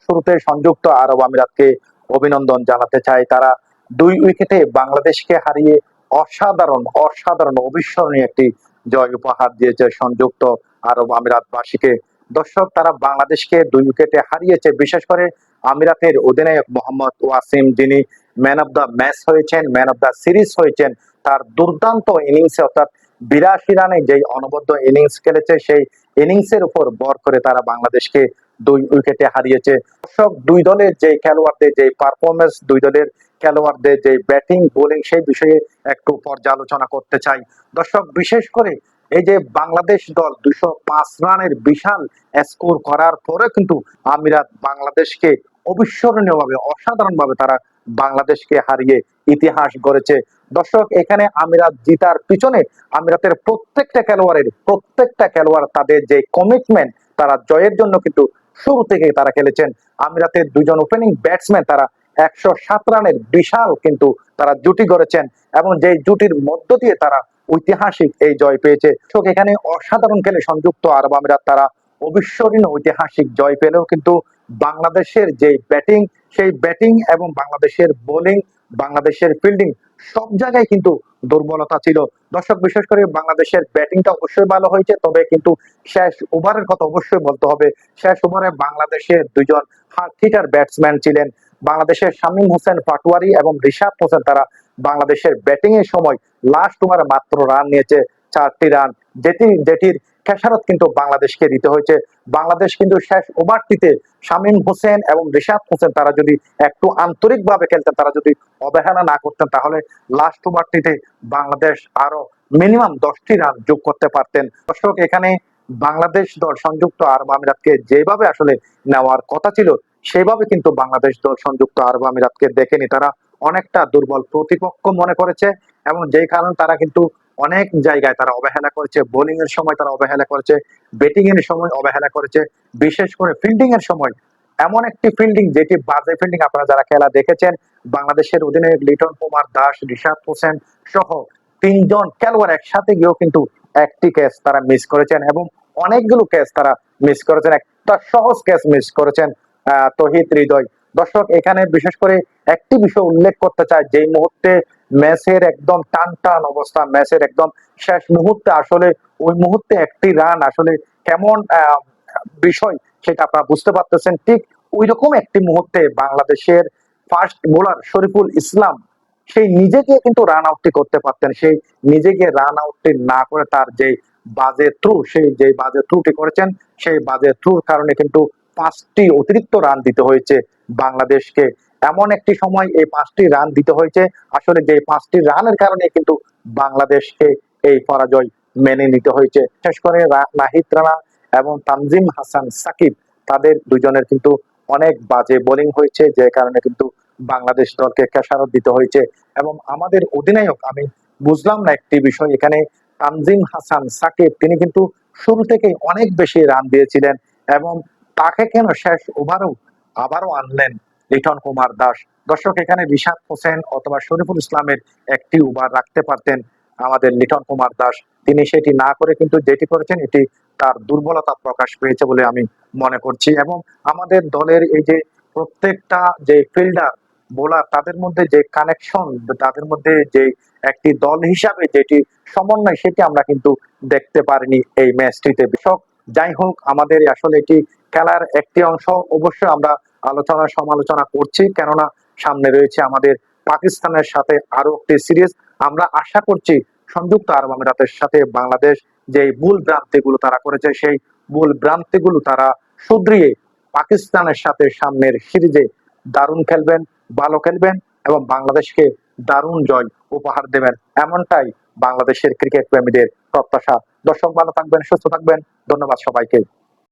শুরুতে সংযুক্ত আরব আমিরাতকে অভিনন্দন জানাতে চাই। তারা ২ উইকেটে বাংলাদেশকে হারিয়ে অসাধারণ অবিস্মরণীয় একটি জয় উপহার দিয়েছে সংযুক্ত আরব আমিরাতবাসীকে। দর্শক, তারা বাংলাদেশকে ২ উইকেটে হারিয়েছে। বিশেষ করে আমিরাতের অধিনায়ক মোহাম্মদ ওয়াসিম, যিনি ম্যান অফ দ্য ম্যাচ হয়েছেন, ম্যান অফ দ্য সিরিজ হয়েছেন, তার দুর্দান্ত ইনিংসে অর্থাৎ ৮২ রানে যেই অনবদ্য ইনিংস খেলেছে, সেই ইনিংসের উপর ভর করে তারা বাংলাদেশকে ২ উইকেটে হারিয়েছে। দর্শক, দুই দলের যে খেলোয়াড়দের যে পারফরমেন্স, দুই দলের খেলোয়াড়দের যে ব্যাটিং বোলিং, সেই বিষয়ে একটু পর্যালোচনা করতে চাই। দর্শক, বিশেষ করে এই যে বাংলাদেশ দল ২০৫ রানের বিশাল স্কোর করার পরে কিন্তু আমিরাত বাংলাদেশকে অবিস্মরণীয়ভাবে অসাধারণভাবে তারা বাংলাদেশকে হারিয়ে ইতিহাস গড়েছে। দর্শক, এখানে আমিরাত জিতার পিছনে আমিরাতের প্রত্যেকটা খেলোয়াড় তাদের যে কমিটমেন্ট, তারা জয়ের জন্য কিন্তু শুরু থেকে তারা খেলেছেন। আমিরাতের দুইজন ওপেনিং ব্যাটসম্যান তারা ১০৭ রানের বিশাল কিন্তু তারা জুটি গড়েছেন এবং যে জুটির মধ্য দিয়ে তারা ঐতিহাসিক এই জয় পেয়েছে। এখানে অসাধারণ খেলে সংযুক্ত আরব আমিরাত তারা অবিস্মরণীয় ঐতিহাসিক জয় পেলেও কিন্তু বাংলাদেশের যে ব্যাটিং, সেই ব্যাটিং এবং বাংলাদেশের বোলিং, বাংলাদেশের ফিল্ডিং সব জায়গায় কিন্তু দুর্বলতা ছিল। দর্শক, বিশেষ করে বাংলাদেশের ব্যাটিংটা অবশ্যই ভালো হয়েছে, তবে কিন্তু শেষ ওভারের কথা অবশ্যই বলতে হবে। শেষ ওভারে বাংলাদেশের দুইজন হিটার ব্যাটসম্যান ছিলেন, বাংলাদেশের শামীম হোসেন পাটোয়ারি এবং রিশাদ হোসেন। তারা বাংলাদেশের ব্যাটিং এর সময় লাস্ট ওভারে মাত্র রান নিয়েছে ৪টি রান, যেটির খেসারত কিন্তু বাংলাদেশকে দিতে হয়েছে। বাংলাদেশ কিন্তু শেষ ওভারটিতে শামীম হোসেন এবং রিশাদ হোসেন তারা যদি একটু আন্তরিকভাবে খেলতেন, তারা যদি অবহেলা না করতেন, তাহলে লাস্ট ওভারটিতে বাংলাদেশ আরো মিনিমাম ১০টি রান যোগ করতে পারতেন। দর্শক, এখানে বাংলাদেশ দল সংযুক্ত আরব আমিরাতকে যেভাবে আসলে নেওয়ার কথা ছিল, সেভাবে কিন্তু বাংলাদেশ দল সংযুক্ত আরব আমিরাতকে দেখেনি। তারা অনেকটা দুর্বল প্রতিপক্ষ মনে করেছে এবং যেই কারণে তারা কিন্তু অনেক জায়গায় তারা অবহেলা করেছে। বোলিং এর সময় তারা অবহেলা করেছে, ব্যাটিং এর সময় অবহেলা করেছে, বিশেষ করে ফিল্ডিং এর সময় এমন একটি ফিল্ডিং যেটি বাজে ফিল্ডিং। আপনারা যারা খেলা দেখেছেন, বাংলাদেশের অধিনায়ক লিটন কুমার দাস, রিশাদ হোসেন সহ ৩ জন খেলোয়াড় একসাথে গিয়েও কিন্তু একটি ক্যাচ তারা মিস করেছেন এবং অনেকগুলো ক্যাচ তারা মিস করেছেন। একটা সহজ ক্যাচ মিস করেছেন তহিদ হৃদয়। দর্শক, এখানে বিশেষ করে একটি বিষয় উল্লেখ করতে চাই, যেই মুহূর্তে ম্যাচের একদম টান অবস্থা, ম্যাচের একদম শেষ মুহূর্তে আসলে ওই মুহূর্তে একটি রান আসলে কেমন বিষয় সেটা আপনারা বুঝতে পারতেছেন। ঠিক ওই রকম একটি মুহূর্তে বাংলাদেশের ফার্স্ট বোলার শরীফুল ইসলাম সেই নিজেকে কিন্তু রান আউটটি করতে পারতেন, সেই নিজেকে রান আউটটি না করে তার যে বাজে থ্রু, সেই যে বাজে থ্রুটি করেছেন, সেই বাজে থ্রুর কারণে কিন্তু 5টি অতিরিক্ত রান দিতে হয়েছে বাংলাদেশকে। এমন একটি সময় এই 5টি রান দিতে হয়েছে, আসলে যে 5টি রানের কারণে কিন্তু বাংলাদেশকে এই পরাজয় মেনে নিতে হয়েছে। বিশেষ করে নাহিদ রানা এবং তানজিম হাসান সাকিব, তাদের দুজনের কিন্তু অনেক বাজে বোলিং হয়েছে, যে কারণে কিন্তু বাংলাদেশ দলকে খেসারত দিতে হয়েছে। এবং আমাদের অধিনায়ক, আমি বুঝলাম না একটি বিষয় এখানে, তানজিম হাসান সাকিব তিনি কিন্তু শুরু থেকে অনেক বেশি রান দিয়েছিলেন এবং তাকে কেন শেষ ওভারেও আবারও আনলেন লিটন কুমার দাস। দর্শক, এখানে রিশাদ হোসেন অথবা শরীফুল ইসলামের একটি ওভার রাখতে পারতেন আমাদের লিটন কুমার দাস, তিনি সেটি না করে কিন্তু যেটি করেছেন এটি তার দুর্বলতা প্রকাশ পেয়েছে বলে আমি মনে করছি। এবং আমাদের দলের এই যে প্রত্যেকটা যে ফিল্ডার বোলার, তাদের মধ্যে যে কানেকশন, তাদের মধ্যে যে একটি দল হিসাবে যেটি সমন্বয়, সেটি আমরা কিন্তু দেখতে পারিনি এই ম্যাচটিতে। বিশক, যাই হোক, আমাদের আসলে এটি খেলার একটি অংশ, অবশ্যই আমরা আলোচনা সমালোচনা করছি, কেননা সামনে রয়েছে আমাদের পাকিস্তানের সাথে আরো একটি সিরিজ। আমরা আশা করছি সংযুক্ত আরব আমিরাতের সাথে বাংলাদেশ যে ভুল ভ্রান্তিগুলো তারা করেছে, সেই ভুল ভ্রান্তিগুলো তারা শুধরিয়ে পাকিস্তানের সাথে সামনের সিরিজে দারুণ খেলবেন, ভালো খেলবেন এবং বাংলাদেশকে দারুণ জয় উপহার দেবেন, এমনটাই বাংলাদেশের ক্রিকেট প্রেমীদের প্রত্যাশা। দর্শক, ভালো থাকবেন, সুস্থ থাকবেন। ধন্যবাদ সবাইকে।